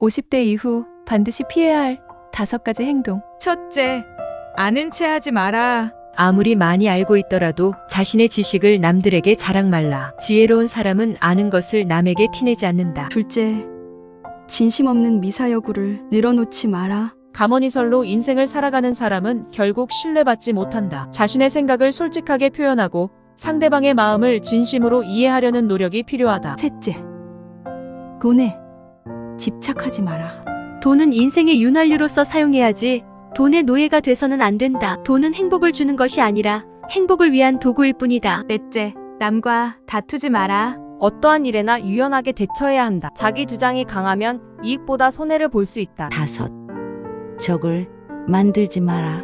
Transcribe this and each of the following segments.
50대 이후 반드시 피해야 할 5가지 행동. 첫째, 아는 체 하지 마라. 아무리 많이 알고 있더라도 자신의 지식을 남들에게 자랑 말라. 지혜로운 사람은 아는 것을 남에게 티내지 않는다. 둘째, 진심 없는 미사여구를 늘어놓지 마라. 가머니설로 인생을 살아가는 사람은 결국 신뢰받지 못한다. 자신의 생각을 솔직하게 표현하고 상대방의 마음을 진심으로 이해하려는 노력이 필요하다. 셋째, 돈에 집착하지 마라. 돈은 인생의 윤활유로서 사용해야지 돈의 노예가 돼서는 안 된다. 돈은 행복을 주는 것이 아니라 행복을 위한 도구일 뿐이다. 넷째, 남과 다투지 마라. 어떠한 일에나 유연하게 대처해야 한다. 자기 주장이 강하면 이익보다 손해를 볼 수 있다. 5. 적을 만들지 마라.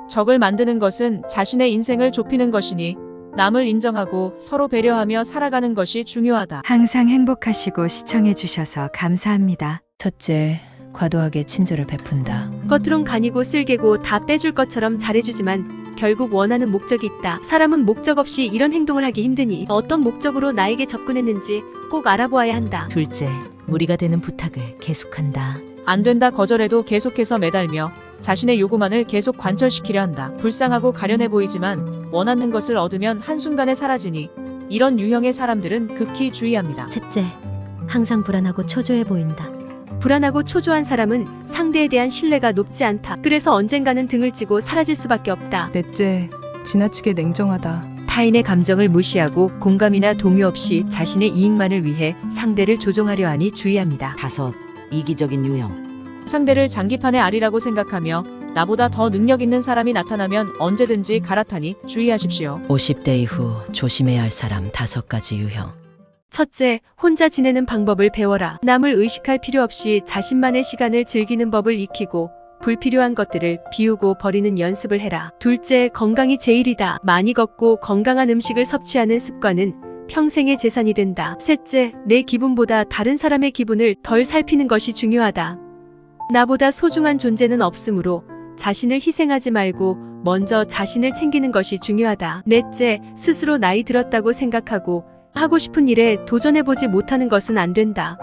적을 만드는 것은 자신의 인생을 좁히는 것이니 남을 인정하고 서로 배려하며 살아가는 것이 중요하다. 항상 행복하시고 시청해주셔서 감사합니다. 첫째, 과도하게 친절을 베푼다. 겉으론 간이고 쓸개고 다 빼줄 것처럼 잘해주지만 결국 원하는 목적이 있다. 사람은 목적 없이 이런 행동을 하기 힘드니 어떤 목적으로 나에게 접근했는지 꼭 알아보아야 한다. 둘째, 무리가 되는 부탁을 계속한다. 안 된다 거절해도 계속해서 매달며 자신의 요구만을 계속 관철시키려 한다. 불쌍하고 가련해 보이지만 원하는 것을 얻으면 한순간에 사라지니 이런 유형의 사람들은 극히 주의합니다. 셋째, 항상 불안하고 초조해 보인다. 불안하고 초조한 사람은 상대에 대한 신뢰가 높지 않다. 그래서 언젠가는 등을 찌고 사라질 수밖에 없다. 넷째, 지나치게 냉정하다. 타인의 감정을 무시하고 공감이나 동요 없이 자신의 이익만을 위해 상대를 조종하려 하니 주의합니다. 5. 이기적인 유형. 상대를 장기판의 알이라고 생각하며 나보다 더 능력 있는 사람이 나타나면 언제든지 갈아타니 주의하십시오. 50대 이후 조심해야 할 사람 5가지 유형. 첫째, 혼자 지내는 방법을 배워라. 남을 의식할 필요 없이 자신만의 시간을 즐기는 법을 익히고 불필요한 것들을 비우고 버리는 연습을 해라. 둘째, 건강이 제일이다. 많이 걷고 건강한 음식을 섭취하는 습관은 평생의 재산이 된다. 셋째, 내 기분보다 다른 사람의 기분을 덜 살피는 것이 중요하다. 나보다 소중한 존재는 없으므로 자신을 희생하지 말고 먼저 자신을 챙기는 것이 중요하다. 넷째, 스스로 나이 들었다고 생각하고 하고 싶은 일에 도전해보지 못하는 것은 안 된다.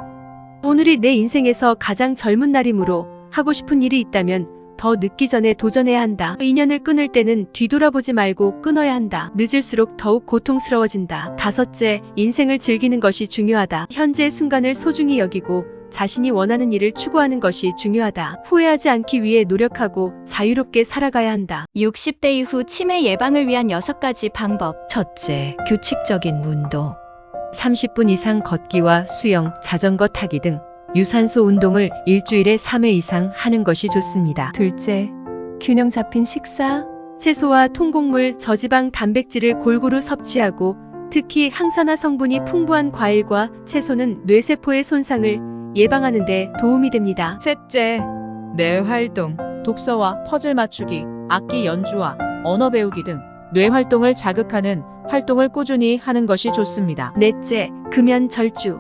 오늘이 내 인생에서 가장 젊은 날이므로 하고 싶은 일이 있다면 더 늦기 전에 도전해야 한다. 인연을 끊을 때는 뒤돌아보지 말고 끊어야 한다. 늦을수록 더욱 고통스러워진다. 5째, 인생을 즐기는 것이 중요하다. 현재의 순간을 소중히 여기고 자신이 원하는 일을 추구하는 것이 중요하다. 후회하지 않기 위해 노력하고 자유롭게 살아가야 한다. 60대 이후 치매 예방을 위한 6가지 방법. 첫째, 규칙적인 운동. 30분 이상 걷기와 수영, 자전거 타기 등 유산소 운동을 일주일에 3회 이상 하는 것이 좋습니다. 둘째, 균형 잡힌 식사. 채소와 통곡물, 저지방 단백질을 골고루 섭취하고 특히 항산화 성분이 풍부한 과일과 채소는 뇌세포의 손상을 예방하는 데 도움이 됩니다. 셋째, 뇌 활동. 독서와 퍼즐 맞추기, 악기 연주와 언어 배우기 등 뇌 활동을 자극하는 활동을 꾸준히 하는 것이 좋습니다. 넷째, 금연 절주.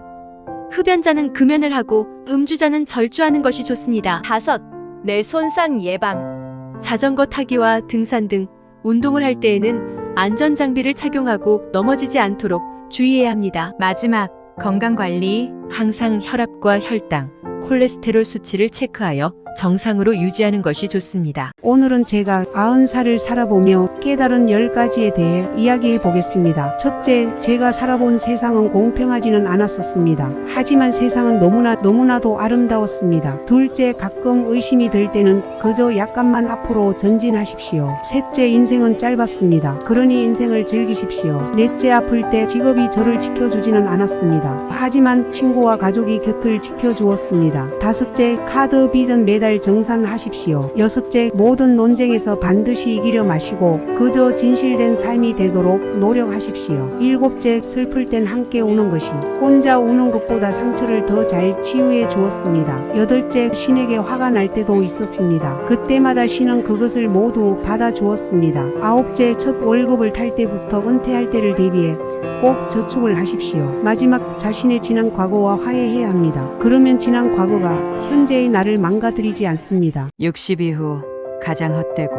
흡연자는 금연을 하고 음주자는 절주하는 것이 좋습니다. 5. 뇌 손상 예방. 자전거 타기와 등산 등 운동을 할 때에는 안전장비를 착용하고 넘어지지 않도록 주의해야 합니다. 마지막, 건강관리. 항상 혈압과 혈당, 콜레스테롤 수치를 체크하여 정상으로 유지하는 것이 좋습니다. 오늘은 제가 90살을 살아보며 깨달은 10가지에 대해 이야기해 보겠습니다. 첫째, 제가 살아본 세상은 공평하지는 않았었습니다. 하지만 세상은 너무나도 아름다웠습니다. 둘째, 가끔 의심이 들 때는 그저 약간만 앞으로 전진하십시오. 셋째, 인생은 짧았습니다. 그러니 인생을 즐기십시오. 넷째, 아플 때 직업이 저를 지켜주지는 않았습니다. 하지만 친구와 가족이 곁을 지켜주었습니다. 다섯째, 카드 비전 매달 정산하십시오. 여섯째, 모든 논쟁에서 반드시 이기려 마시고 그저 진실된 삶이 되도록 노력하십시오. 일곱째, 슬플 땐 함께 우는 것이 혼자 우는 것보다 상처를 더 잘 치유해 주었습니다. 여덟째, 신에게 화가 날 때도 있었습니다. 그때마다 신은 그것을 모두 받아주었습니다. 아홉째, 첫 월급을 탈 때부터 은퇴할 때를 대비해 꼭 저축을 하십시오. 마지막, 자신의 지난 과거와 화해해야 합니다. 그러면 지난 과거가 현재의 나를 망가뜨리지 않습니다. 60 이후 가장 헛되고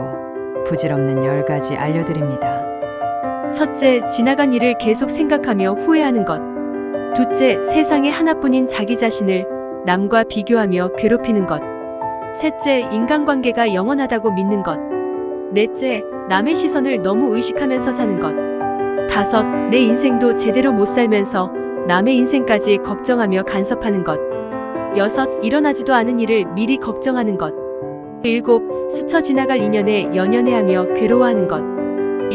부질없는 10가지 알려드립니다. 첫째, 지나간 일을 계속 생각하며 후회하는 것. 둘째, 세상에 하나뿐인 자기 자신을 남과 비교하며 괴롭히는 것. 셋째, 인간관계가 영원하다고 믿는 것. 넷째, 남의 시선을 너무 의식하면서 사는 것. 다섯, 내 인생도 제대로 못 살면서 남의 인생까지 걱정하며 간섭하는 것. 여섯, 일어나지도 않은 일을 미리 걱정하는 것. 일곱, 스쳐 지나갈 인연에 연연해하며 괴로워하는 것.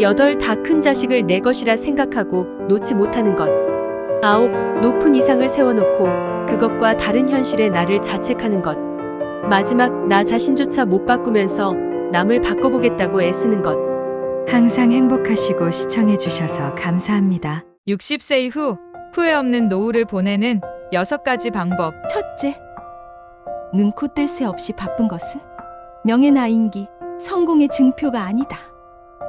여덟, 다 큰 자식을 내 것이라 생각하고 놓지 못하는 것. 아홉, 높은 이상을 세워놓고 그것과 다른 현실에 나를 자책하는 것. 마지막, 나 자신조차 못 바꾸면서 남을 바꿔보겠다고 애쓰는 것. 항상 행복하시고 시청해주셔서 감사합니다. 60세 이후 후회 없는 노후를 보내는 6가지 방법. 첫째, 눈코 뜰 새 없이 바쁜 것은 명예나인기, 성공의 증표가 아니다.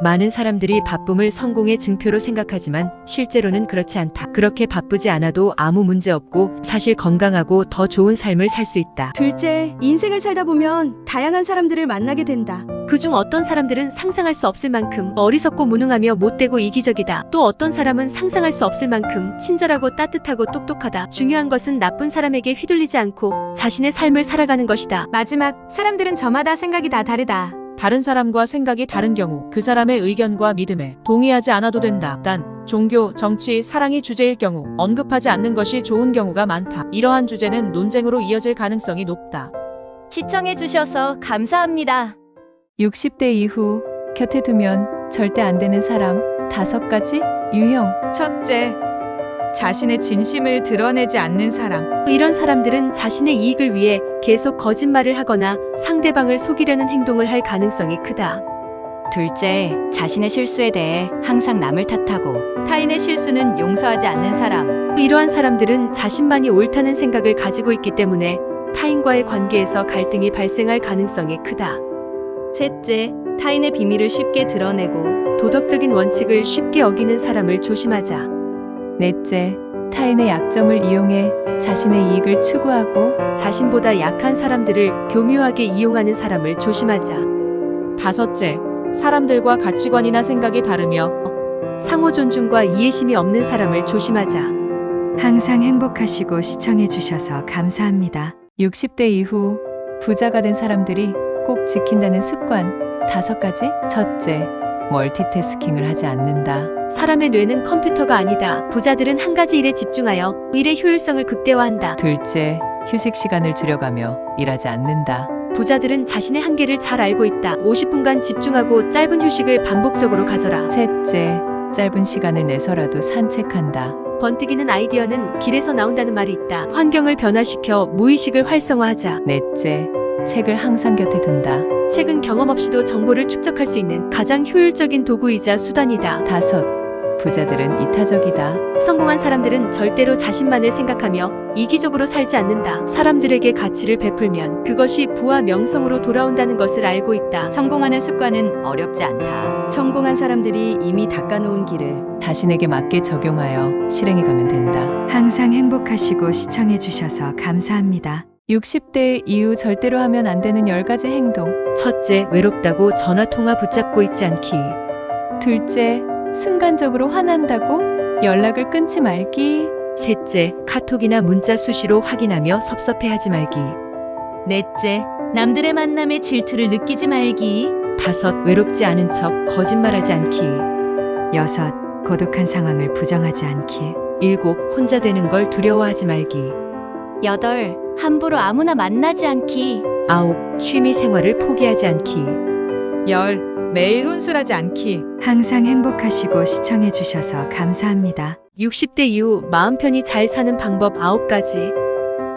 많은 사람들이 바쁨을 성공의 증표로 생각하지만 실제로는 그렇지 않다. 그렇게 바쁘지 않아도 아무 문제 없고 사실 건강하고 더 좋은 삶을 살 수 있다. 둘째, 인생을 살다 보면 다양한 사람들을 만나게 된다. 그중 어떤 사람들은 상상할 수 없을 만큼 어리석고 무능하며 못되고 이기적이다. 또 어떤 사람은 상상할 수 없을 만큼 친절하고 따뜻하고 똑똑하다. 중요한 것은 나쁜 사람에게 휘둘리지 않고 자신의 삶을 살아가는 것이다. 마지막, 사람들은 저마다 생각이 다 다르다. 다른 사람과 생각이 다른 경우 그 사람의 의견과 믿음에 동의하지 않아도 된다. 단, 종교, 정치, 사랑이 주제일 경우 언급하지 않는 것이 좋은 경우가 많다. 이러한 주제는 논쟁으로 이어질 가능성이 높다. 시청해주셔서 감사합니다. 60대 이후 곁에 두면 절대 안 되는 사람 5가지 유형. 첫째, 자신의 진심을 드러내지 않는 사람. 이런 사람들은 자신의 이익을 위해 계속 거짓말을 하거나 상대방을 속이려는 행동을 할 가능성이 크다. 둘째, 자신의 실수에 대해 항상 남을 탓하고 타인의 실수는 용서하지 않는 사람. 이러한 사람들은 자신만이 옳다는 생각을 가지고 있기 때문에 타인과의 관계에서 갈등이 발생할 가능성이 크다. 셋째, 타인의 비밀을 쉽게 드러내고 도덕적인 원칙을 쉽게 어기는 사람을 조심하자. 넷째, 타인의 약점을 이용해 자신의 이익을 추구하고 자신보다 약한 사람들을 교묘하게 이용하는 사람을 조심하자. 다섯째, 사람들과 가치관이나 생각이 다르며 상호 존중과 이해심이 없는 사람을 조심하자. 항상 행복하시고 시청해주셔서 감사합니다. 60대 이후 부자가 된 사람들이 꼭 지킨다는 습관 5가지. 첫째, 멀티태스킹을 하지 않는다. 사람의 뇌는 컴퓨터가 아니다. 부자들은 한 가지 일에 집중하여 일의 효율성을 극대화한다. 둘째, 휴식 시간을 줄여가며 일하지 않는다. 부자들은 자신의 한계를 잘 알고 있다. 50분간 집중하고 짧은 휴식을 반복적으로 가져라. 셋째, 짧은 시간을 내서라도 산책한다. 번뜩이는 아이디어는 길에서 나온다는 말이 있다. 환경을 변화시켜 무의식을 활성화하자. 넷째, 책을 항상 곁에 둔다. 책은 경험 없이도 정보를 축적할 수 있는 가장 효율적인 도구이자 수단이다. 다섯, 부자들은 이타적이다. 성공한 사람들은 절대로 자신만을 생각하며 이기적으로 살지 않는다. 사람들에게 가치를 베풀면 그것이 부와 명성으로 돌아온다는 것을 알고 있다. 성공하는 습관은 어렵지 않다. 성공한 사람들이 이미 닦아놓은 길을 자신에게 맞게 적용하여 실행해 가면 된다. 항상 행복하시고 시청해주셔서 감사합니다. 60대 이후 절대로 하면 안 되는 10가지 행동. 첫째, 외롭다고 전화통화 붙잡고 있지 않기. 둘째, 순간적으로 화난다고 연락을 끊지 말기. 셋째, 카톡이나 문자 수시로 확인하며 섭섭해하지 말기. 넷째, 남들의 만남에 질투를 느끼지 말기. 다섯, 외롭지 않은 척 거짓말하지 않기. 여섯, 고독한 상황을 부정하지 않기. 일곱, 혼자 되는 걸 두려워하지 말기. 여덟, 함부로 아무나 만나지 않기. 아홉, 취미 생활을 포기하지 않기. 열, 매일 혼술하지 않기. 항상 행복하시고 시청해주셔서 감사합니다. 60대 이후 마음 편히 잘 사는 방법 9가지.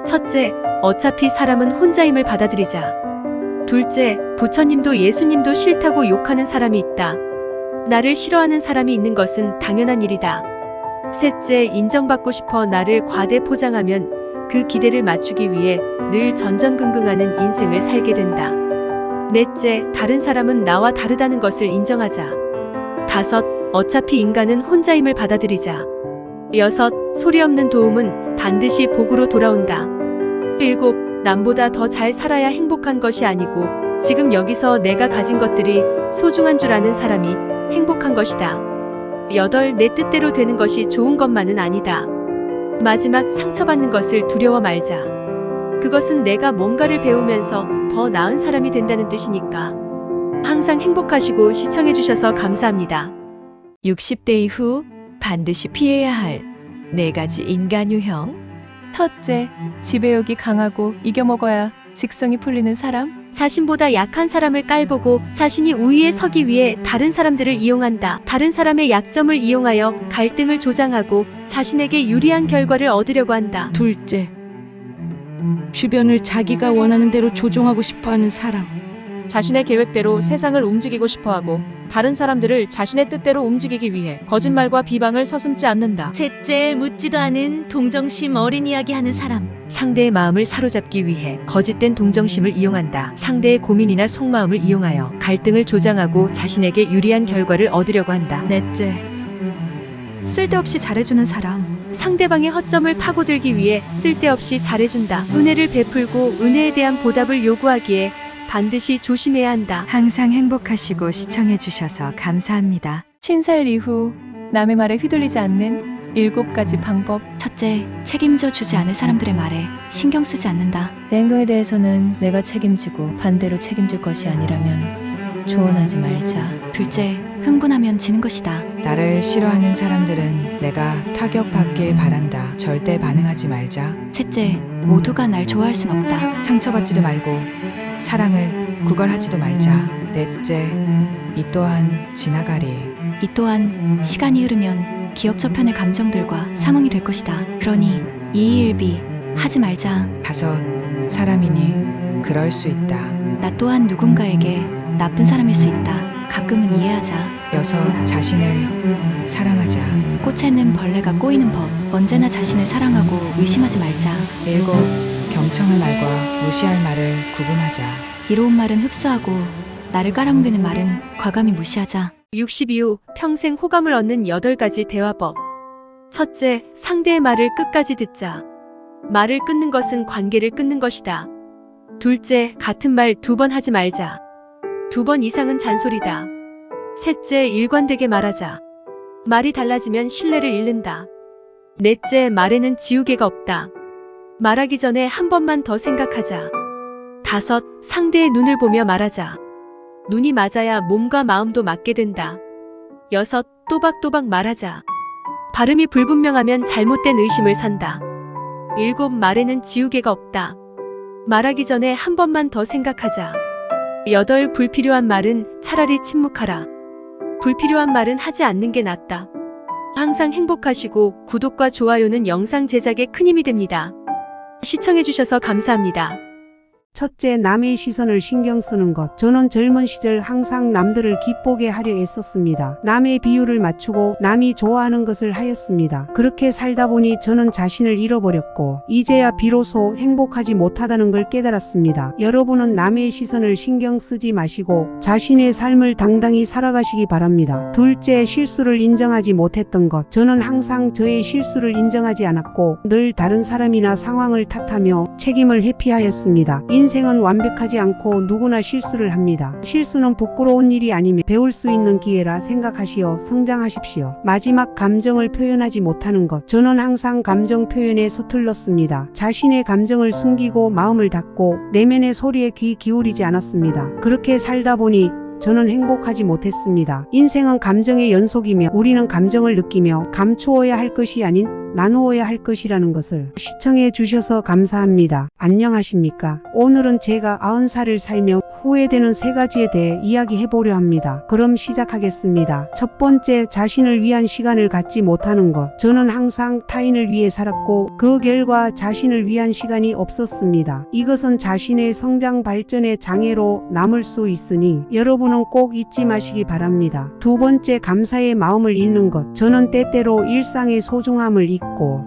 첫째, 어차피 사람은 혼자임을 받아들이자. 둘째, 부처님도 예수님도 싫다고 욕하는 사람이 있다. 나를 싫어하는 사람이 있는 것은 당연한 일이다. 셋째, 인정받고 싶어 나를 과대 포장하면 그 기대를 맞추기 위해 늘 전전긍긍하는 인생을 살게 된다. 넷째, 다른 사람은 나와 다르다는 것을 인정하자. 다섯, 어차피 인간은 혼자임을 받아들이자. 여섯, 소리 없는 도움은 반드시 복으로 돌아온다. 일곱, 남보다 더 잘 살아야 행복한 것이 아니고 지금 여기서 내가 가진 것들이 소중한 줄 아는 사람이 행복한 것이다. 여덟, 내 뜻대로 되는 것이 좋은 것만은 아니다. 마지막, 상처받는 것을 두려워 말자. 그것은 내가 뭔가를 배우면서 더 나은 사람이 된다는 뜻이니까. 항상 행복하시고 시청해주셔서 감사합니다. 60대 이후 반드시 피해야 할 4가지 인간 유형. 첫째, 지배욕이 강하고 이겨먹어야 직성이 풀리는 사람. 자신보다 약한 사람을 깔보고 자신이 우위에 서기 위해 다른 사람들을 이용한다. 다른 사람의 약점을 이용하여 갈등을 조장하고 자신에게 유리한 결과를 얻으려고 한다. 둘째, 주변을 자기가 원하는 대로 조종하고 싶어하는 사람. 자신의 계획대로 세상을 움직이고 싶어하고 다른 사람들을 자신의 뜻대로 움직이기 위해 거짓말과 비방을 서슴지 않는다. 셋째, 묻지도 않은 동정심 어린 이야기 하는 사람. 상대의 마음을 사로잡기 위해 거짓된 동정심을 이용한다. 상대의 고민이나 속마음을 이용하여 갈등을 조장하고 자신에게 유리한 결과를 얻으려고 한다. 넷째, 쓸데없이 잘해주는 사람. 상대방의 허점을 파고들기 위해 쓸데없이 잘해준다. 은혜를 베풀고 은혜에 대한 보답을 요구하기에 반드시 조심해야 한다. 항상 행복하시고 시청해주셔서 감사합니다. 신살 이후 남의 말에 휘둘리지 않는 7가지 방법. 첫째, 책임져 주지 않을 사람들의 말에 신경 쓰지 않는다. 내 행동에 대해서는 내가 책임지고 반대로 책임질 것이 아니라면 조언하지 말자. 둘째, 흥분하면 지는 것이다. 나를 싫어하는 사람들은 내가 타격받길 바란다. 절대 반응하지 말자. 셋째, 모두가 날 좋아할 순 없다. 상처받지도 말고 사랑을 구걸하지도 말자. 넷째, 이 또한 지나가리. 이 또한 시간이 흐르면 기억 저편의 감정들과 상황이 될 것이다. 그러니 이의일비 하지 말자. 다섯, 사람이니 그럴 수 있다. 나 또한 누군가에게 나쁜 사람일 수 있다. 가끔은 이해하자. 여섯, 자신을 사랑하자. 꽃에는 벌레가 꼬이는 법. 언제나 자신을 사랑하고 의심하지 말자. 일곱, 경청할 말과 무시할 말을 구분하자. 이로운 말은 흡수하고 나를 깔아뭉개는 말은 과감히 무시하자. 60 이후 평생 호감을 얻는 8가지 대화법. 첫째, 상대의 말을 끝까지 듣자. 말을 끊는 것은 관계를 끊는 것이다. 둘째, 같은 말 2번 하지 말자. 2번 이상은 잔소리다. 셋째, 일관되게 말하자. 말이 달라지면 신뢰를 잃는다. 넷째, 말에는 지우개가 없다. 말하기 전에 한 번만 더 생각하자. 다섯, 상대의 눈을 보며 말하자. 눈이 맞아야 몸과 마음도 맞게 된다. 여섯, 또박또박 말하자. 발음이 불분명하면 잘못된 의심을 산다. 일곱, 말에는 지우개가 없다. 말하기 전에 한 번만 더 생각하자. 여덟, 불필요한 말은 차라리 침묵하라. 불필요한 말은 하지 않는 게 낫다. 항상 행복하시고 구독과 좋아요는 영상 제작에 큰 힘이 됩니다. 시청해주셔서 감사합니다. 첫째, 남의 시선을 신경 쓰는 것. 저는 젊은 시절 항상 남들을 기쁘게 하려 애썼습니다. 남의 비율을 맞추고 남이 좋아하는 것을 하였습니다. 그렇게 살다 보니 저는 자신을 잃어버렸고 이제야 비로소 행복하지 못하다는 걸 깨달았습니다. 여러분은 남의 시선을 신경 쓰지 마시고 자신의 삶을 당당히 살아가시기 바랍니다. 둘째, 실수를 인정하지 못했던 것. 저는 항상 저의 실수를 인정하지 않았고 늘 다른 사람이나 상황을 탓하며 책임을 회피하였습니다. 인생은 완벽하지 않고 누구나 실수를 합니다. 실수는 부끄러운 일이 아니며 배울 수 있는 기회라 생각하시어 성장하십시오. 마지막, 감정을 표현하지 못하는 것. 저는 항상 감정 표현에 서툴렀습니다. 자신의 감정을 숨기고 마음을 닫고 내면의 소리에 귀 기울이지 않았습니다. 그렇게 살다 보니 저는 행복하지 못했습니다. 인생은 감정의 연속이며 우리는 감정을 느끼며 감추어야 할 것이 아닌 나누어야 할 것이라는 것을 시청해 주셔서 감사합니다. 안녕하십니까? 오늘은 제가 90살을 살며 후회되는 3가지에 대해 이야기해 보려 합니다. 그럼 시작하겠습니다. 첫 번째, 자신을 위한 시간을 갖지 못하는 것. 저는 항상 타인을 위해 살았고 그 결과 자신을 위한 시간이 없었습니다. 이것은 자신의 성장 발전의 장애로 남을 수 있으니 여러분은 꼭 잊지 마시기 바랍니다. 두 번째, 감사의 마음을 잃는 것. 저는 때때로 일상의 소중함을 잊고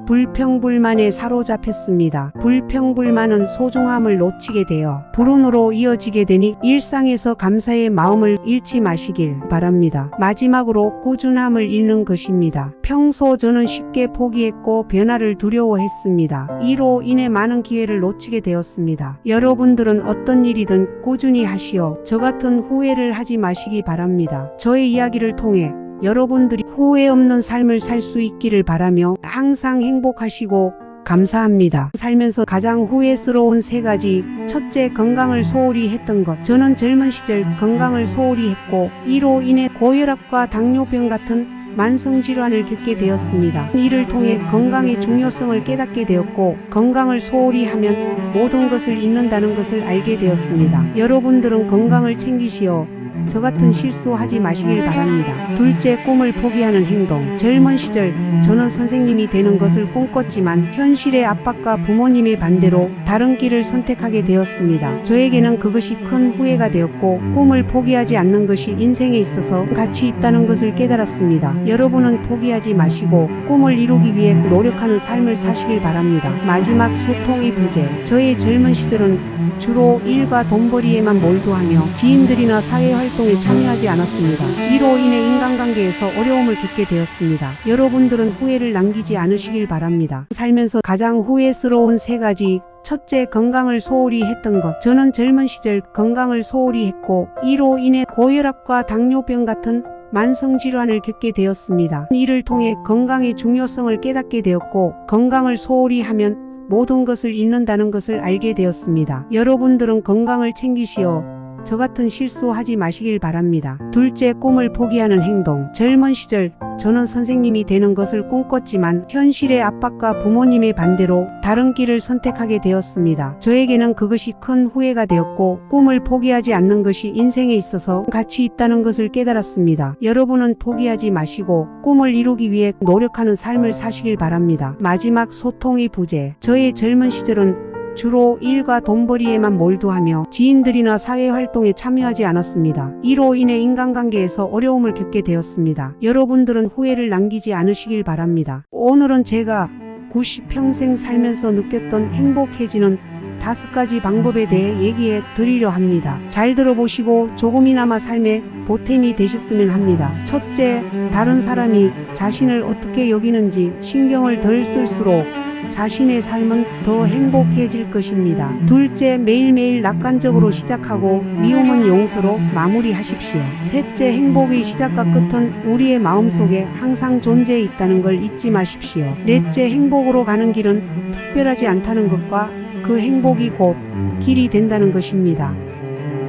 불평불만에 사로잡혔습니다. 불평불만은 소중함을 놓치게 되어 불운으로 이어지게 되니 일상에서 감사의 마음을 잃지 마시길 바랍니다. 마지막으로 꾸준함을 잃는 것입니다. 평소 저는 쉽게 포기했고 변화를 두려워했습니다. 이로 인해 많은 기회를 놓치게 되었습니다. 여러분들은 어떤 일이든 꾸준히 하시어 저 같은 후회를 하지 마시기 바랍니다. 저의 이야기를 통해 여러분들이 후회 없는 삶을 살 수 있기를 바라며 항상 행복하시고 감사합니다. 살면서 가장 후회스러운 3가지. 첫째, 건강을 소홀히 했던 것. 저는 젊은 시절 건강을 소홀히 했고 이로 인해 고혈압과 당뇨병 같은 만성질환을 겪게 되었습니다. 이를 통해 건강의 중요성을 깨닫게 되었고 건강을 소홀히 하면 모든 것을 잃는다는 것을 알게 되었습니다. 여러분들은 건강을 챙기시어 저 같은 실수하지 마시길 바랍니다. 둘째, 꿈을 포기하는 행동. 젊은 시절 저는 선생님이 되는 것을 꿈꿨지만 현실의 압박과 부모님의 반대로 다른 길을 선택하게 되었습니다. 저에게는 그것이 큰 후회가 되었고 꿈을 포기하지 않는 것이 인생에 있어서 가치 있다는 것을 깨달았습니다. 여러분은 포기하지 마시고 꿈을 이루기 위해 노력하는 삶을 사시길 바랍니다. 마지막, 소통의 부재. 저의 젊은 시절은 주로 일과 돈벌이에만 몰두하며 지인들이나 사회활동에 참여하지 않았습니다. 이로 인해 인간관계에서 어려움을 겪게 되었습니다. 여러분들은 후회를 남기지 않으시길 바랍니다. 살면서 가장 후회스러운 3가지. 첫째, 건강을 소홀히 했던 것. 저는 젊은 시절 건강을 소홀히 했고 이로 인해 고혈압과 당뇨병 같은 만성질환을 겪게 되었습니다. 이를 통해 건강의 중요성을 깨닫게 되었고 건강을 소홀히 하면 모든 것을 잃는다는 것을 알게 되었습니다. 여러분들은 건강을 챙기시어 저 같은 실수하지 마시길 바랍니다. 둘째, 꿈을 포기하는 행동. 젊은 시절 저는 선생님이 되는 것을 꿈꿨지만 현실의 압박과 부모님의 반대로 다른 길을 선택하게 되었습니다. 저에게는 그것이 큰 후회가 되었고 꿈을 포기하지 않는 것이 인생에 있어서 가치 있다는 것을 깨달았습니다. 여러분은 포기하지 마시고 꿈을 이루기 위해 노력하는 삶을 사시길 바랍니다. 마지막, 소통의 부재. 저의 젊은 시절은 주로 일과 돈벌이에만 몰두하며 지인들이나 사회활동에 참여하지 않았습니다. 이로 인해 인간관계에서 어려움을 겪게 되었습니다. 여러분들은 후회를 남기지 않으시길 바랍니다. 오늘은 제가 90평생 살면서 느꼈던 행복해지는 5가지 방법에 대해 얘기해 드리려 합니다. 잘 들어보시고 조금이나마 삶에 보탬이 되셨으면 합니다. 첫째, 다른 사람이 자신을 어떻게 여기는지 신경을 덜 쓸수록 자신의 삶은 더 행복해질 것입니다. 둘째, 매일매일 낙관적으로 시작하고 미움은 용서로 마무리하십시오. 셋째, 행복의 시작과 끝은 우리의 마음속에 항상 존재해 있다는 걸 잊지 마십시오. 넷째, 행복으로 가는 길은 특별하지 않다는 것과 그 행복이 곧 길이 된다는 것입니다.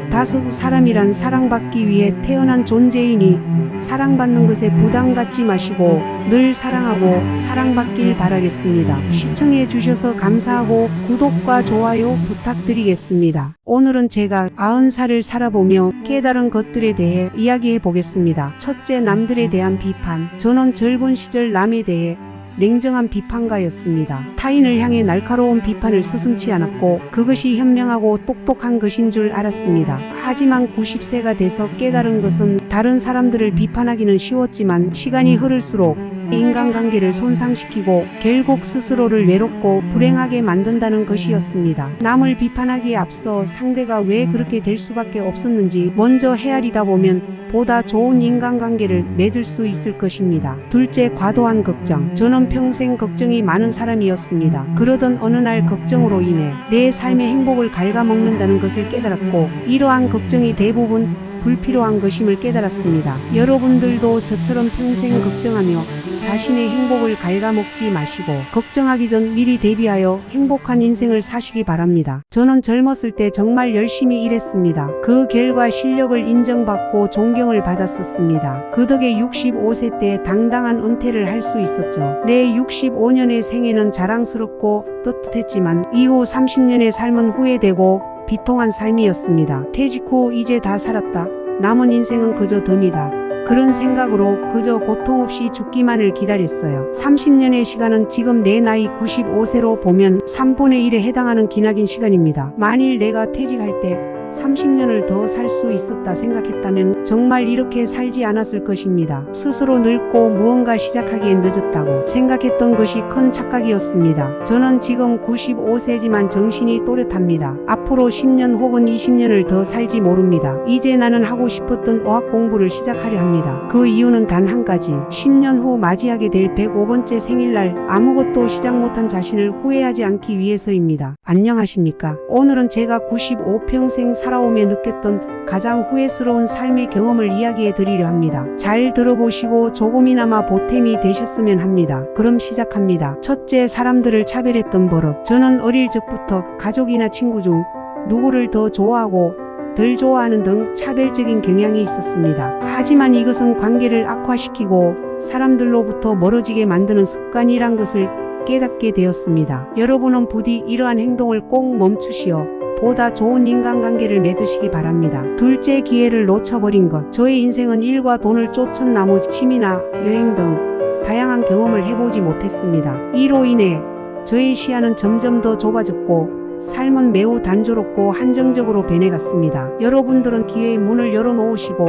다섯, 사람이란 사랑받기 위해 태어난 존재이니 사랑받는 것에 부담 갖지 마시고 늘 사랑하고 사랑받길 바라겠습니다. 시청해 주셔서 감사하고 구독과 좋아요 부탁드리겠습니다. 오늘은 제가 90살을 살아보며 깨달은 것들에 대해 이야기해 보겠습니다. 첫째, 남들에 대한 비판. 저는 젊은 시절 남에 대해 냉정한 비판가였습니다. 타인을 향해 날카로운 비판을 서슴지 않았고 그것이 현명하고 똑똑한 것인 줄 알았습니다. 하지만 90세가 돼서 깨달은 것은 다른 사람들을 비판하기는 쉬웠지만 시간이 흐를수록 인간관계를 손상시키고 결국 스스로를 외롭고 불행하게 만든다는 것이었습니다. 남을 비판하기에 앞서 상대가 왜 그렇게 될 수밖에 없었는지 먼저 헤아리다 보면 보다 좋은 인간관계를 맺을 수 있을 것입니다. 둘째, 과도한 걱정. 저는 평생 걱정이 많은 사람이었습니다. 그러던 어느 날 걱정으로 인해 내 삶의 행복을 갉아먹는다는 것을 깨달았고 이러한 걱정이 대부분 불필요한 것임을 깨달았습니다. 여러분들도 저처럼 평생 걱정하며 자신의 행복을 갉아먹지 마시고 걱정하기 전 미리 대비하여 행복한 인생을 사시기 바랍니다. 저는 젊었을 때 정말 열심히 일했습니다. 그 결과 실력을 인정받고 존경을 받았었습니다. 그 덕에 65세 때 당당한 은퇴를 할 수 있었죠. 내 65년의 생애는 자랑스럽고 떳떳했지만 이후 30년의 삶은 후회되고 비통한 삶이었습니다. 퇴직 후 이제 다 살았다. 남은 인생은 그저 덤이다. 그런 생각으로 그저 고통 없이 죽기만을 기다렸어요. 30년의 시간은 지금 내 나이 95세로 보면 3분의 1에 해당하는 기나긴 시간입니다. 만일 내가 퇴직할 때 30년을 더 살 수 있었다 생각했다면 정말 이렇게 살지 않았을 것입니다. 스스로 늙고 무언가 시작하기엔 늦었다고 생각했던 것이 큰 착각이었습니다. 저는 지금 95세지만 정신이 또렷합니다. 앞으로 10년 혹은 20년을 더 살지 모릅니다. 이제 나는 하고 싶었던 어학 공부를 시작하려 합니다. 그 이유는 단 한 가지. 10년 후 맞이하게 될 105번째 생일날 아무것도 시작 못한 자신을 후회하지 않기 위해서입니다. 안녕하십니까? 오늘은 제가 95평생 살아오며 느꼈던 가장 후회스러운 삶의 경험을 이야기해 드리려 합니다. 잘 들어보시고 조금이나마 보탬이 되셨으면 합니다. 그럼 시작합니다. 첫째, 사람들을 차별했던 버릇. 저는 어릴 적부터 가족이나 친구 중 누구를 더 좋아하고 덜 좋아하는 등 차별적인 경향이 있었습니다. 하지만 이것은 관계를 악화시키고 사람들로부터 멀어지게 만드는 습관이란 것을 깨닫게 되었습니다. 여러분은 부디 이러한 행동을 꼭 멈추시어 보다 좋은 인간관계를 맺으시기 바랍니다. 둘째, 기회를 놓쳐버린 것. 저의 인생은 일과 돈을 쫓은 나머지 취미나 여행 등 다양한 경험을 해보지 못했습니다. 이로 인해 저의 시야는 점점 더 좁아졌고 삶은 매우 단조롭고 한정적으로 변해갔습니다. 여러분들은 기회의 문을 열어놓으시고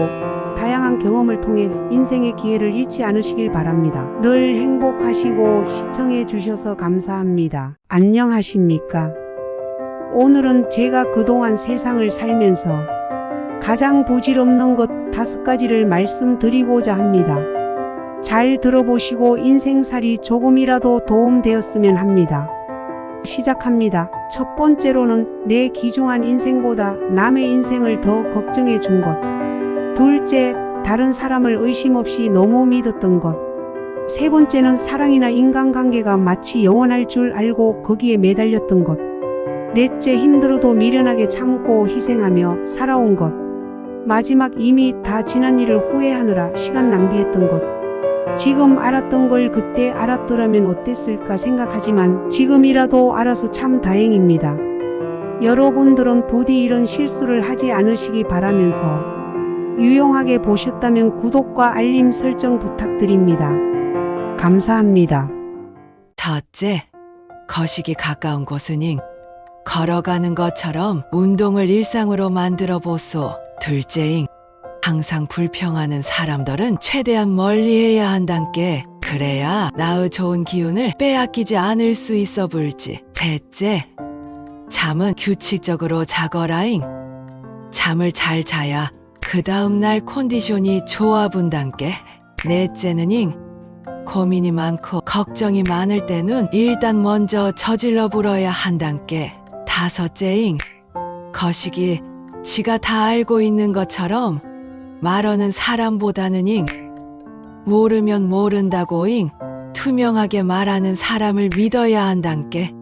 다양한 경험을 통해 인생의 기회를 잃지 않으시길 바랍니다. 늘 행복하시고 시청해 주셔서 감사합니다. 안녕하십니까? 오늘은 제가 그동안 세상을 살면서 가장 부질없는 것 5가지를 말씀드리고자 합니다. 잘 들어보시고 인생살이 조금이라도 도움되었으면 합니다. 시작합니다. 첫 번째로는 내 귀중한 인생보다 남의 인생을 더 걱정해 준 것. 둘째, 다른 사람을 의심 없이 너무 믿었던 것. 세 번째는 사랑이나 인간관계가 마치 영원할 줄 알고 거기에 매달렸던 것. 넷째, 힘들어도 미련하게 참고 희생하며 살아온 것. 마지막, 이미 다 지난 일을 후회하느라 시간 낭비했던 것. 지금 알았던 걸 그때 알았더라면 어땠을까 생각하지만 지금이라도 알아서 참 다행입니다. 여러분들은 부디 이런 실수를 하지 않으시기 바라면서 유용하게 보셨다면 구독과 알림 설정 부탁드립니다. 감사합니다. 첫째, 거식이 가까운 곳은 걸어가는 것처럼 운동을 일상으로 만들어 보소. 둘째잉, 항상 불평하는 사람들은 최대한 멀리해야 한단께. 그래야 나의 좋은 기운을 빼앗기지 않을 수 있어 불지. 셋째, 잠은 규칙적으로 자거라잉. 잠을 잘 자야 그 다음날 컨디션이 좋아 분단께. 넷째는잉, 고민이 많고 걱정이 많을 때는 일단 먼저 저질러 불어야 한단께. 다섯째잉, 거식이 지가 다 알고 있는 것처럼 말하는 사람보다는잉, 모르면 모른다고잉 투명하게 말하는 사람을 믿어야 한단께.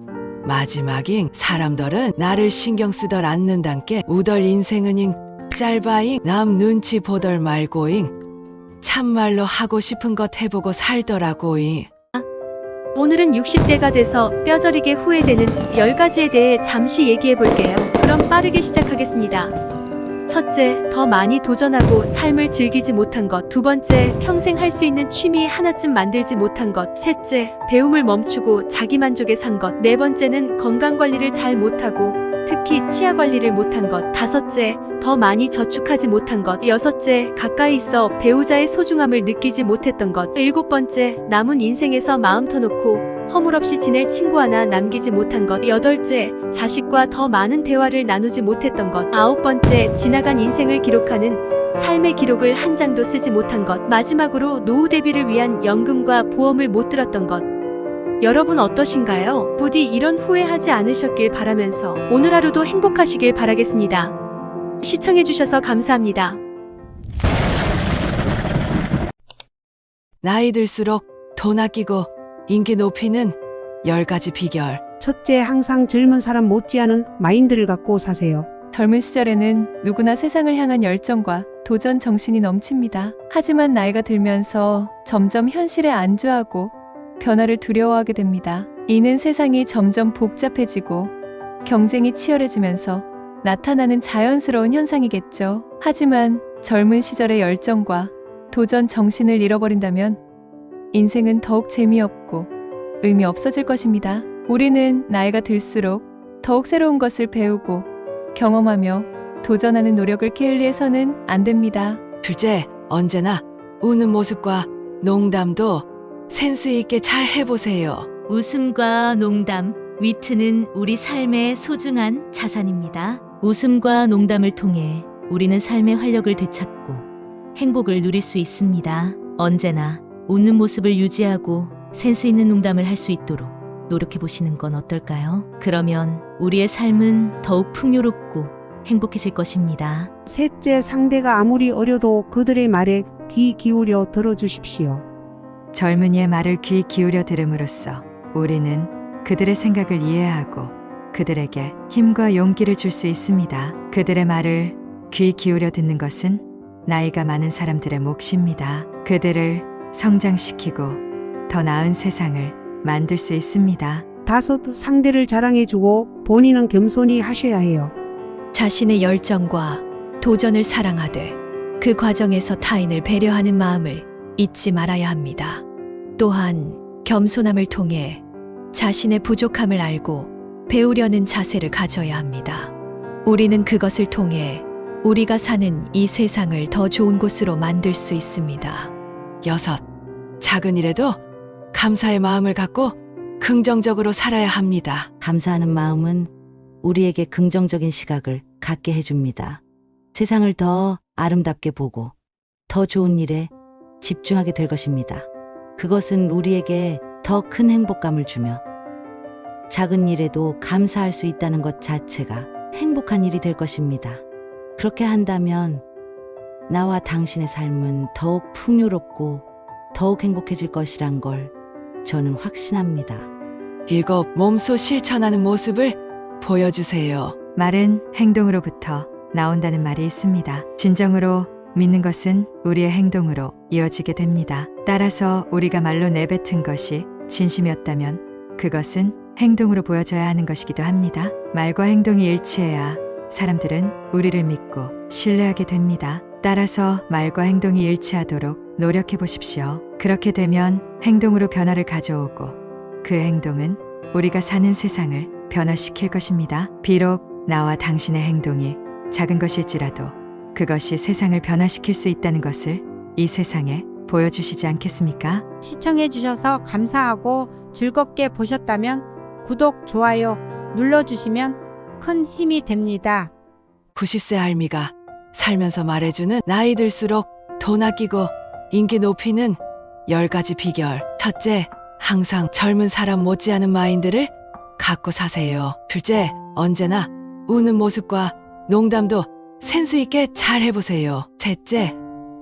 마지막잉, 사람들은 나를 신경 쓰덜 않는단께. 우덜 인생은잉 짧아잉. 남 눈치 보덜 말고잉 참말로 하고 싶은 것 해보고 살더라고잉. 오늘은 60대가 돼서 뼈저리게 후회되는 10가지에 대해 잠시 얘기해 볼게요. 그럼 빠르게 시작하겠습니다. 첫째, 더 많이 도전하고 삶을 즐기지 못한 것. 두 번째, 평생 할 수 있는 취미 하나쯤 만들지 못한 것. 셋째, 배움을 멈추고 자기만족에 산 것. 네 번째는 건강관리를 잘 못하고 특히 치아 관리를 못한 것. 다섯째, 더 많이 저축하지 못한 것. 여섯째, 가까이 있어 배우자의 소중함을 느끼지 못했던 것. 일곱 번째, 남은 인생에서 마음 터놓고 허물없이 지낼 친구 하나 남기지 못한 것. 여덟째, 자식과 더 많은 대화를 나누지 못했던 것. 아홉 번째, 지나간 인생을 기록하는 삶의 기록을 한 장도 쓰지 못한 것. 마지막으로 노후 대비를 위한 연금과 보험을 못 들었던 것. 여러분 어떠신가요? 부디 이런 후회하지 않으셨길 바라면서 오늘 하루도 행복하시길 바라겠습니다. 시청해주셔서 감사합니다. 나이 들수록 돈 아끼고 인기 높이는 10가지 비결. 첫째, 항상 젊은 사람 못지않은 마인드를 갖고 사세요. 젊은 시절에는 누구나 세상을 향한 열정과 도전 정신이 넘칩니다. 하지만 나이가 들면서 점점 현실에 안주하고 변화를 두려워하게 됩니다. 이는 세상이 점점 복잡해지고 경쟁이 치열해지면서 나타나는 자연스러운 현상이겠죠. 하지만 젊은 시절의 열정과 도전 정신을 잃어버린다면 인생은 더욱 재미없고 의미 없어질 것입니다. 우리는 나이가 들수록 더욱 새로운 것을 배우고 경험하며 도전하는 노력을 게을리해서는 안 됩니다. 둘째, 언제나 우는 모습과 농담도 센스 있게 잘 해보세요. 웃음과 농담, 위트는 우리 삶의 소중한 자산입니다. 웃음과 농담을 통해 우리는 삶의 활력을 되찾고 행복을 누릴 수 있습니다. 언제나 웃는 모습을 유지하고 센스 있는 농담을 할 수 있도록 노력해 보시는 건 어떨까요? 그러면 우리의 삶은 더욱 풍요롭고 행복해질 것입니다. 셋째, 상대가 아무리 어려도 그들의 말에 귀 기울여 들어주십시오. 젊은이의 말을 귀 기울여 들음으로써 우리는 그들의 생각을 이해하고 그들에게 힘과 용기를 줄 수 있습니다. 그들의 말을 귀 기울여 듣는 것은 나이가 많은 사람들의 몫입니다. 그들을 성장시키고 더 나은 세상을 만들 수 있습니다. 다섯, 상대를 자랑해주고 본인은 겸손히 하셔야 해요. 자신의 열정과 도전을 사랑하되 그 과정에서 타인을 배려하는 마음을 잊지 말아야 합니다. 또한 겸손함을 통해 자신의 부족함을 알고 배우려는 자세를 가져야 합니다. 우리는 그것을 통해 우리가 사는 이 세상을 더 좋은 곳으로 만들 수 있습니다. 여섯, 작은 일에도 감사의 마음을 갖고 긍정적으로 살아야 합니다. 감사하는 마음은 우리에게 긍정적인 시각을 갖게 해줍니다. 세상을 더 아름답게 보고 더 좋은 일에 집중하게 될 것입니다. 그것은 우리에게 더 큰 행복감을 주며 작은 일에도 감사할 수 있다는 것 자체가 행복한 일이 될 것입니다. 그렇게 한다면 나와 당신의 삶은 더욱 풍요롭고 더욱 행복해질 것이란 걸 저는 확신합니다. 일곱, 몸소 실천하는 모습을 보여주세요. 말은 행동으로부터 나온다는 말이 있습니다. 진정으로 믿는 것은 우리의 행동으로 이어지게 됩니다. 따라서 우리가 말로 내뱉은 것이 진심이었다면 그것은 행동으로 보여져야 하는 것이기도 합니다. 말과 행동이 일치해야 사람들은 우리를 믿고 신뢰하게 됩니다. 따라서 말과 행동이 일치하도록 노력해 보십시오. 그렇게 되면 행동으로 변화를 가져오고 그 행동은 우리가 사는 세상을 변화시킬 것입니다. 비록 나와 당신의 행동이 작은 것일지라도 그것이 세상을 변화시킬 수 있다는 것을 이 세상에 보여주시지 않겠습니까? 시청해주셔서 감사하고 즐겁게 보셨다면 구독, 좋아요 눌러주시면 큰 힘이 됩니다. 90세 할미가 살면서 말해주는 나이 들수록 돈 아끼고 인기 높이는 10가지 비결. 첫째, 항상 젊은 사람 못지않은 마인드를 갖고 사세요. 둘째, 언제나 우는 모습과 농담도 센스 있게 잘 해보세요. 셋째,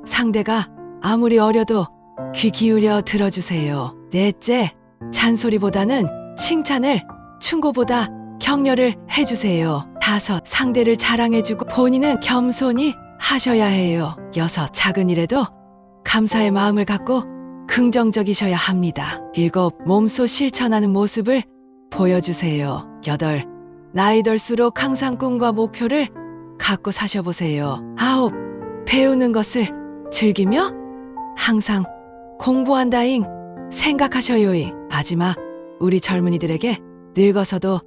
상대가 아무리 어려도 귀 기울여 들어주세요. 넷째, 잔소리보다는 칭찬을, 충고보다 격려를 해주세요. 다섯, 상대를 자랑해주고 본인은 겸손히 하셔야 해요. 여섯, 작은 일에도 감사의 마음을 갖고 긍정적이셔야 합니다. 일곱, 몸소 실천하는 모습을 보여주세요. 여덟, 나이 들수록 항상 꿈과 목표를 갖고 사셔보세요. 아홉, 배우는 것을 즐기며 항상 공부한다잉 생각하셔요잉. 마지막, 우리 젊은이들에게 늙어서도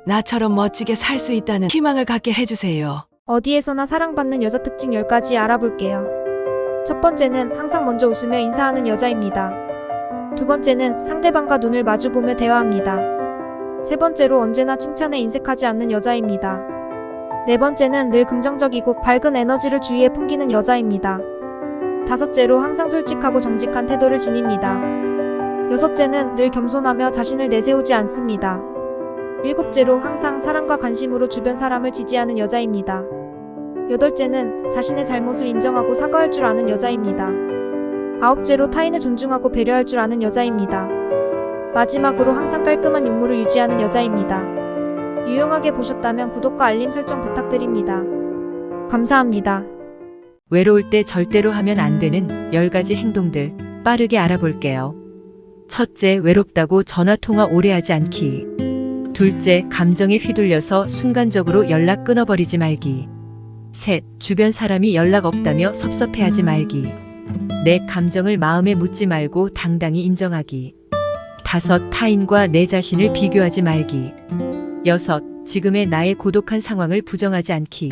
나처럼 멋지게 살 수 있다는 희망을 갖게 해주세요. 어디에서나 사랑받는 여자 특징 10가지 알아볼게요. 첫 번째는 항상 먼저 웃으며 인사하는 여자입니다. 두 번째는 상대방과 눈을 마주보며 대화합니다. 세 번째로 언제나 칭찬에 인색하지 않는 여자입니다. 네 번째는 늘 긍정적이고 밝은 에너지를 주위에 풍기는 여자입니다. 다섯째로 항상 솔직하고 정직한 태도를 지닙니다. 여섯째는 늘 겸손하며 자신을 내세우지 않습니다. 일곱째로 항상 사랑과 관심으로 주변 사람을 지지하는 여자입니다. 여덟째는 자신의 잘못을 인정하고 사과할 줄 아는 여자입니다. 아홉째로 타인을 존중하고 배려할 줄 아는 여자입니다. 마지막으로 항상 깔끔한 용모를 유지하는 여자입니다. 유용하게 보셨다면 구독과 알림 설정 부탁드립니다. 감사합니다. 외로울 때 절대로 하면 안 되는 10가지 행동들 빠르게 알아볼게요. 첫째, 외롭다고 전화통화 오래 하지 않기. 둘째, 감정에 휘둘려서 순간적으로 연락 끊어버리지 말기. 셋, 주변 사람이 연락 없다며 섭섭해하지 말기. 내 감정을 마음에 묻지 말고 당당히 인정하기. 다섯, 타인과 내 자신을 비교하지 말기. 여섯, 지금의 나의 고독한 상황을 부정하지 않기.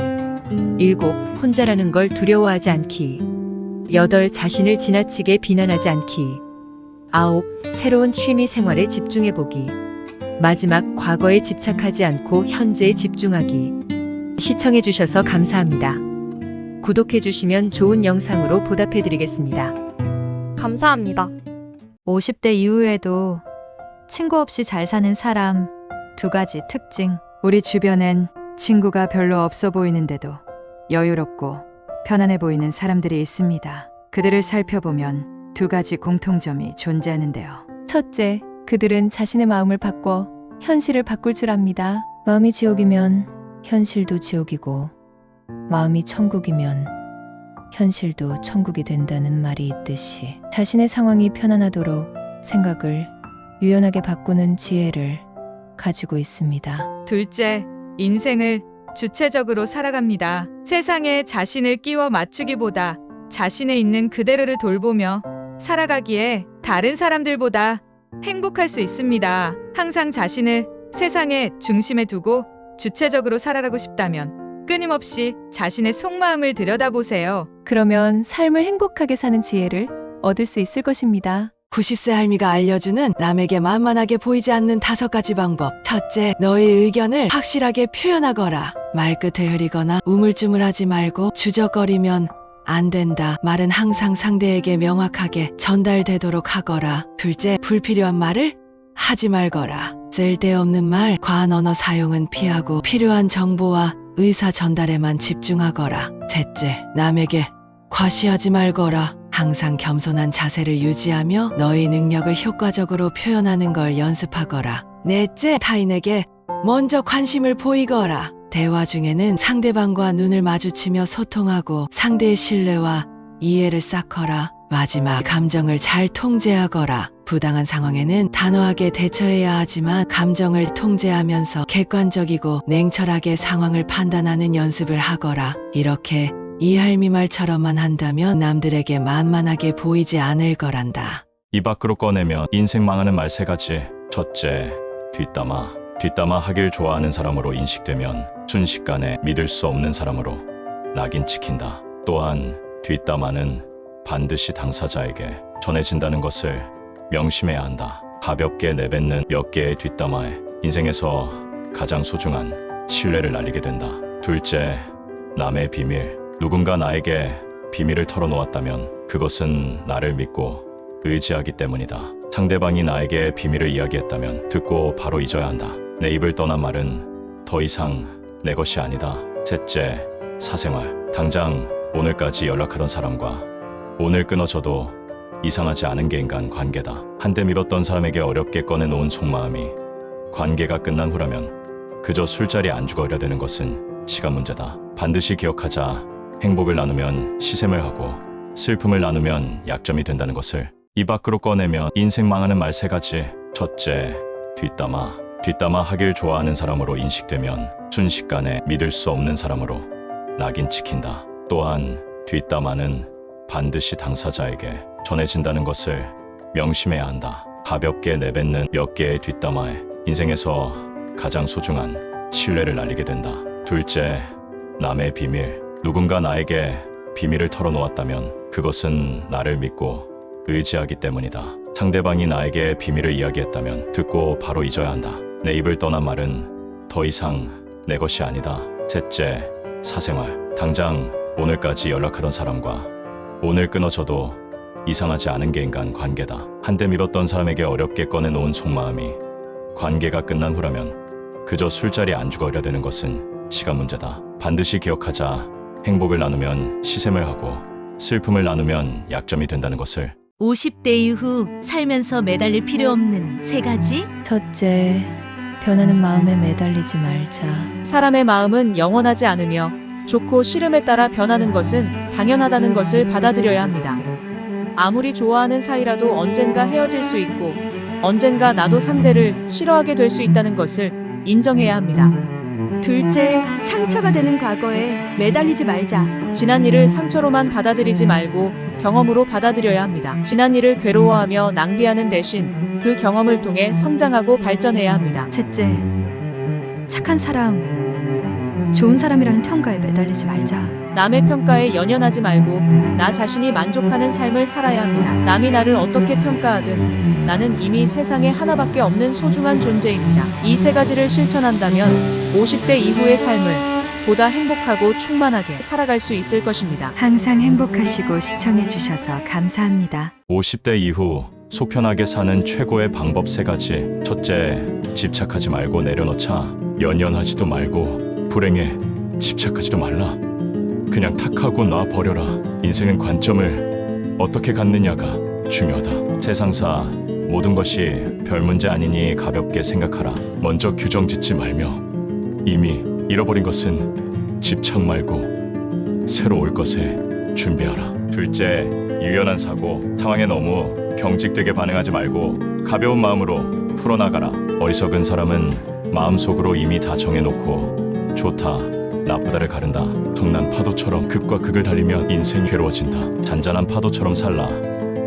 일곱, 혼자라는 걸 두려워하지 않기. 여덟, 자신을 지나치게 비난하지 않기. 아홉, 새로운 취미 생활에 집중해보기. 마지막, 과거에 집착하지 않고 현재에 집중하기. 시청해주셔서 감사합니다. 구독해주시면 좋은 영상으로 보답해드리겠습니다. 감사합니다. 50대 이후에도 친구 없이 잘 사는 사람 2가지 특징. 우리 주변엔 친구가 별로 없어 보이는데도 여유롭고 편안해 보이는 사람들이 있습니다. 그들을 살펴보면 두 가지 공통점이 존재하는데요. 첫째, 그들은 자신의 마음을 바꿔 현실을 바꿀 줄 압니다. 마음이 지옥이면 현실도 지옥이고, 마음이 천국이면 현실도 천국이 된다는 말이 있듯이 자신의 상황이 편안하도록 생각을 유연하게 바꾸는 지혜를 가지고 있습니다. 둘째, 인생을 주체적으로 살아갑니다. 세상에 자신을 끼워 맞추기보다 자신의 있는 그대로를 돌보며 살아가기에 다른 사람들보다 행복할 수 있습니다. 항상 자신을 세상의 중심에 두고 주체적으로 살아가고 싶다면 끊임없이 자신의 속마음을 들여다보세요. 그러면 삶을 행복하게 사는 지혜를 얻을 수 있을 것입니다. 90세 할미가 알려주는 남에게 만만하게 보이지 않는 5가지 방법. 첫째, 너의 의견을 확실하게 표현하거라. 말끝을 흐리거나 우물쭈물하지 말고 주저거리면 안 된다. 말은 항상 상대에게 명확하게 전달되도록 하거라. 둘째, 불필요한 말을 하지 말거라. 쓸데없는 말, 과한 언어 사용은 피하고 필요한 정보와 의사 전달에만 집중하거라. 셋째, 남에게 과시하지 말거라. 항상 겸손한 자세를 유지하며 너의 능력을 효과적으로 표현하는 걸 연습하거라. 넷째, 타인에게 먼저 관심을 보이거라. 대화 중에는 상대방과 눈을 마주치며 소통하고 상대의 신뢰와 이해를 쌓거라. 마지막, 감정을 잘 통제하거라. 부당한 상황에는 단호하게 대처해야 하지만 감정을 통제하면서 객관적이고 냉철하게 상황을 판단하는 연습을 하거라. 이렇게 이 할미 말처럼만 한다면 남들에게 만만하게 보이지 않을 거란다. 입 밖으로 꺼내면 인생 망하는 말 3가지. 첫째, 뒷담화 하길 좋아하는 사람으로 인식되면 순식간에 믿을 수 없는 사람으로 낙인 찍힌다. 또한 뒷담화는 반드시 당사자에게 전해진다는 것을 명심해야 한다. 가볍게 내뱉는 몇 개의 뒷담화에 인생에서 가장 소중한 신뢰를 날리게 된다. 둘째, 남의 비밀. 누군가 나에게 비밀을 털어놓았다면 그것은 나를 믿고 의지하기 때문이다. 상대방이 나에게 비밀을 이야기했다면 듣고 바로 잊어야 한다. 내 입을 떠난 말은 더 이상 내 것이 아니다. 셋째, 사생활. 당장 오늘까지 연락하던 사람과 오늘 끊어져도 이상하지 않은 게 인간 관계다. 한때 믿었던 사람에게 어렵게 꺼내놓은 속마음이 관계가 끝난 후라면 그저 술자리 안주가 어려되는 것은 시간 문제다. 반드시 기억하자. 행복을 나누면 시샘을 하고 슬픔을 나누면 약점이 된다는 것을. 입 밖으로 꺼내면 인생 망하는 말 3가지. 첫째, 뒷담화 하길 좋아하는 사람으로 인식되면 순식간에 믿을 수 없는 사람으로 낙인 찍힌다. 또한 뒷담화는 반드시 당사자에게 전해진다는 것을 명심해야 한다. 가볍게 내뱉는 몇 개의 뒷담화에 인생에서 가장 소중한 신뢰를 날리게 된다. 둘째, 남의 비밀. 누군가 나에게 비밀을 털어놓았다면 그것은 나를 믿고 의지하기 때문이다. 상대방이 나에게 비밀을 이야기했다면 듣고 바로 잊어야 한다. 내 입을 떠난 말은 더 이상 내 것이 아니다. 셋째, 사생활. 당장 오늘까지 연락하던 사람과 오늘 끊어져도 이상하지 않은 게 인간 관계다. 한때 믿었던 사람에게 어렵게 꺼내놓은 속마음이 관계가 끝난 후라면 그저 술자리 안주가 어려되는 것은 시간 문제다. 반드시 기억하자. 행복을 나누면 시샘을 하고 슬픔을 나누면 약점이 된다는 것을. 50대 이후 살면서 매달릴 필요 없는 3가지. 첫째, 변하는 마음에 매달리지 말자. 사람의 마음은 영원하지 않으며 좋고 싫음에 따라 변하는 것은 당연하다는 것을 받아들여야 합니다. 아무리 좋아하는 사이라도 언젠가 헤어질 수 있고 언젠가 나도 상대를 싫어하게 될 수 있다는 것을 인정해야 합니다. 둘째, 상처가 되는 과거에 매달리지 말자. 지난 일을 상처로만 받아들이지 말고 경험으로 받아들여야 합니다. 지난 일을 괴로워하며 낭비하는 대신 그 경험을 통해 성장하고 발전해야 합니다. 셋째, 착한 사람, 좋은 사람이라는 평가에 매달리지 말자. 남의 평가에 연연하지 말고 나 자신이 만족하는 삶을 살아야 합니다. 남이 나를 어떻게 평가하든 나는 이미 세상에 하나밖에 없는 소중한 존재입니다. 이 3가지를 실천한다면 50대 이후의 삶을 보다 행복하고 충만하게 살아갈 수 있을 것입니다. 항상 행복하시고 시청해주셔서 감사합니다. 50대 이후 속 편하게 사는 최고의 방법 3가지. 첫째, 집착하지 말고 내려놓자. 연연하지도 말고 불행에 집착하지도 말라. 그냥 탁하고 놔 버려라. 인생은 관점을 어떻게 갖느냐가 중요하다. 세상사 모든 것이 별 문제 아니니 가볍게 생각하라. 먼저 규정 짓지 말며 이미 잃어버린 것은 집착 말고 새로 올 것에 준비하라. 둘째, 유연한 사고. 상황에 너무 경직되게 반응하지 말고 가벼운 마음으로 풀어나가라. 어리석은 사람은 마음속으로 이미 다 정해놓고 좋다, 나쁘다를 가른다. 성난 파도처럼 극과 극을 달리면 인생이 괴로워진다. 잔잔한 파도처럼 살라.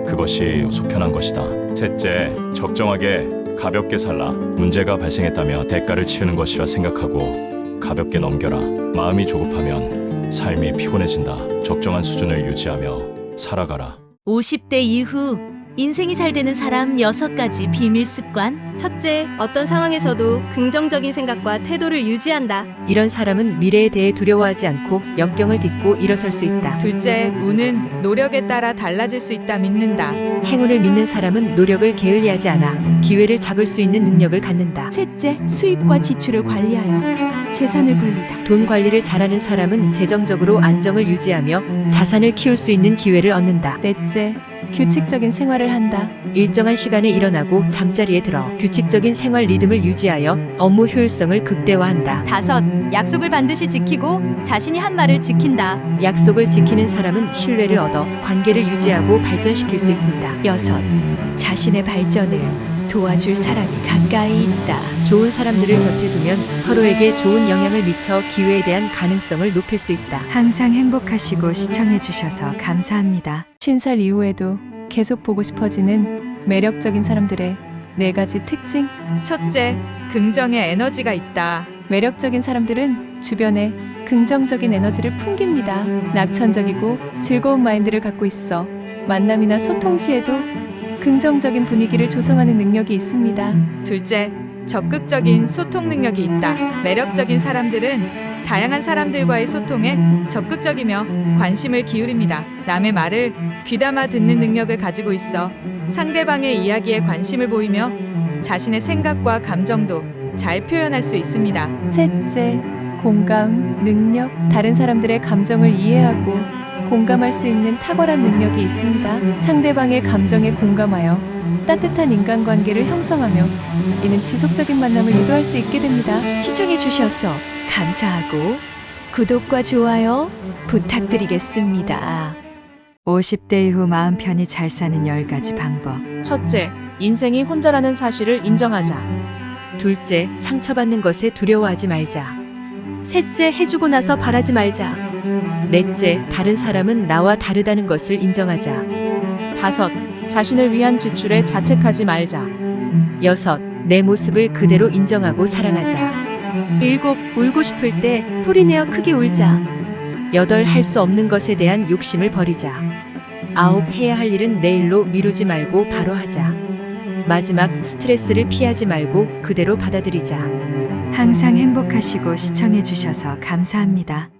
그것이 속편한 것이다. 셋째, 적정하게 가볍게 살라. 문제가 발생했다면 대가를 치르는 것이라 생각하고 가볍게 넘겨라. 마음이 조급하면 삶이 피곤해진다. 적정한 수준을 유지하며 살아가라. 50대 이후 인생이 잘 되는 사람 6가지 비밀 습관. 첫째, 어떤 상황에서도 긍정적인 생각과 태도를 유지한다. 이런 사람은 미래에 대해 두려워하지 않고 역경을 딛고 일어설 수 있다. 둘째, 운은 노력에 따라 달라질 수 있다 믿는다. 행운을 믿는 사람은 노력을 게을리하지 않아 기회를 잡을 수 있는 능력을 갖는다. 셋째, 수입과 지출을 관리하여 재산을 분리다. 돈 관리를 잘하는 사람은 재정적으로 안정을 유지하며 자산을 키울 수 있는 기회를 얻는다. 넷째, 규칙적인 생활을 한다. 일정한 시간에 일어나고 잠자리에 들어 규칙적인 생활 리듬을 유지하여 업무 효율성을 극대화한다. 다섯, 약속을 반드시 지키고 자신이 한 말을 지킨다. 약속을 지키는 사람은 신뢰를 얻어 관계를 유지하고 발전시킬 수 있습니다. 여섯, 자신의 발전을 도와줄 사람이 가까이 있다. 좋은 사람들을 곁에 두면 서로에게 좋은 영향을 미쳐 기회에 대한 가능성을 높일 수 있다. 항상 행복하시고 시청해주셔서 감사합니다. 50살 이후에도 계속 보고 싶어지는 매력적인 사람들의 4가지 특징. 첫째, 긍정의 에너지가 있다. 매력적인 사람들은 주변에 긍정적인 에너지를 풍깁니다. 낙천적이고 즐거운 마인드를 갖고 있어 만남이나 소통 시에도 긍정적인 분위기를 조성하는 능력이 있습니다. 둘째, 적극적인 소통 능력이 있다. 매력적인 사람들은 다양한 사람들과의 소통에 적극적이며 관심을 기울입니다. 남의 말을 귀담아 듣는 능력을 가지고 있어 상대방의 이야기에 관심을 보이며 자신의 생각과 감정도 잘 표현할 수 있습니다. 셋째, 공감 능력. 다른 사람들의 감정을 이해하고 공감할 수 있는 탁월한 능력이 있습니다. 상대방의 감정에 공감하여 따뜻한 인간관계를 형성하며 이는 지속적인 만남을 유도할 수 있게 됩니다. 시청해 주셔서 감사하고 구독과 좋아요 부탁드리겠습니다. 50대 이후 마음 편히 잘 사는 10가지 방법. 첫째, 인생이 혼자라는 사실을 인정하자. 둘째, 상처받는 것에 두려워하지 말자. 셋째, 해주고 나서 바라지 말자. 넷째, 다른 사람은 나와 다르다는 것을 인정하자. 다섯, 자신을 위한 지출에 자책하지 말자. 여섯, 내 모습을 그대로 인정하고 사랑하자. 일곱, 울고 싶을 때 소리내어 크게 울자. 여덟, 할 수 없는 것에 대한 욕심을 버리자. 아홉, 해야 할 일은 내일로 미루지 말고 바로 하자. 마지막, 스트레스를 피하지 말고 그대로 받아들이자. 항상 행복하시고 시청해주셔서 감사합니다.